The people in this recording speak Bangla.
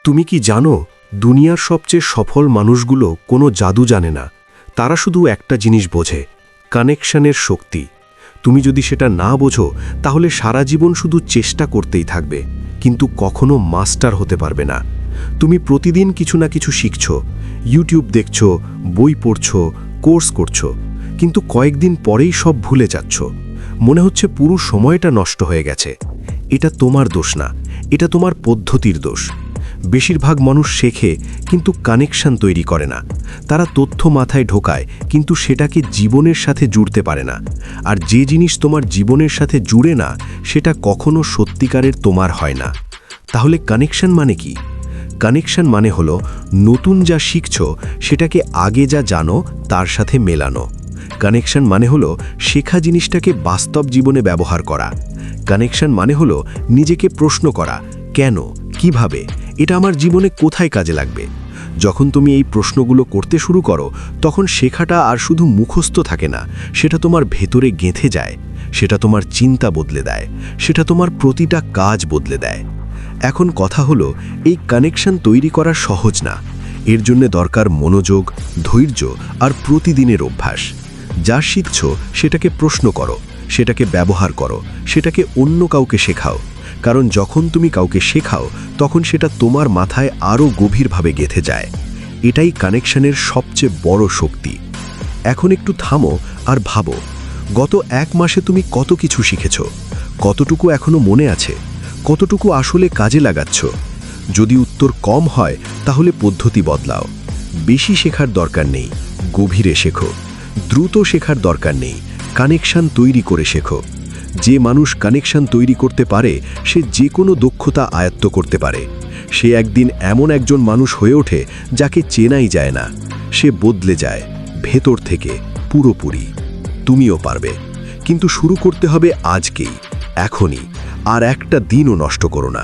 তুমি কি জানো, দুনিয়ার সবচেয়ে সফল মানুষগুলো কোনো জাদু জানে না। তারা শুধু একটা জিনিস বোঝে, কানেকশনের শক্তি। তুমি যদি সেটা না বোঝো তাহলে সারা জীবন শুধু চেষ্টা করতেই থাকবে, কিন্তু কখনো মাস্টার হতে পারবে না। তুমি প্রতিদিন কিছু না কিছু শিখছো, ইউটিউব দেখছো, বই পড়ছো, কোর্স করছো, কিন্তু কয়েকদিন পরেই সব ভুলে যাচ্ছ। মনে হচ্ছে পুরো সময়টা নষ্ট হয়ে গেছে। এটা তোমার দোষ না, এটা তোমার পদ্ধতির দোষ। বেশিরভাগ মানুষ শেখে কিন্তু কানেকশন তৈরি করে না। তারা তথ্য মাথায় ঢোকায় কিন্তু সেটাকে জীবনের সাথে জুড়তে পারে না। আর যে জিনিস তোমার জীবনের সাথে জুড়ে না সেটা কখনো সত্যিকারের তোমার হয় না। তাহলে কানেকশন মানে কি? কানেকশন মানে হলো নতুন যা শিখছো সেটাকে আগে যা জানো তার সাথে মেলানো। কানেকশন মানে হলো শেখা জিনিসটাকে বাস্তব জীবনে ব্যবহার করা। কানেকশন মানে হলো নিজেকে প্রশ্ন করা, কেন, কিভাবে, এটা আমার জীবনে কোথায় কাজে লাগবে। যখন তুমি এই প্রশ্নগুলো করতে শুরু করো তখন শেখাটা আর শুধু মুখস্থ থাকে না, সেটা তোমার ভেতরে গেঁথে যায়। সেটা তোমার চিন্তা বদলে দেয়, সেটা তোমার প্রতিটা কাজ বদলে দেয়। এখন কথা হলো, এই কানেকশন তৈরি করা সহজ না। এর জন্য দরকার মনোযোগ, ধৈর্য আর প্রতিদিনের অভ্যাস। যা শিখছো সেটাকে প্রশ্ন করো, সেটাকে ব্যবহার করো, সেটাকে অন্য কাউকে শেখাও। কারণ যখন তুমি কাউকে শেখাও তখন সেটা তোমার মাথায় আরও গভীরভাবে গেঁথে যায়। এটাই কানেকশনের সবচেয়ে বড় শক্তি। এখন একটু থামো আর ভাবো, গত 1 মাসে তুমি কত কিছু শিখেছ, কতটুকু এখনো মনে আছে, কতটুকু আসলে কাজে লাগাচ্ছ। যদি উত্তর কম হয় তাহলে পদ্ধতি বদলাও। বেশি শেখার দরকার নেই, গভীরে শেখো। দ্রুত শেখার দরকার নেই, কানেকশন তৈরি করে শেখো। যে মানুষ কানেকশন তৈরি করতে পারে সে যে কোনো দক্ষতা আয়ত্ত করতে পারে। সে একদিন এমন একজন মানুষ হয়ে ওঠে যাকে চেনাই যায় না। সে বদলে যায় ভেতর থেকে পুরোপুরি। তুমিও পারবে, কিন্তু শুরু করতে হবে আজকেই, এখনই। আর একটা দিনও নষ্ট করো না।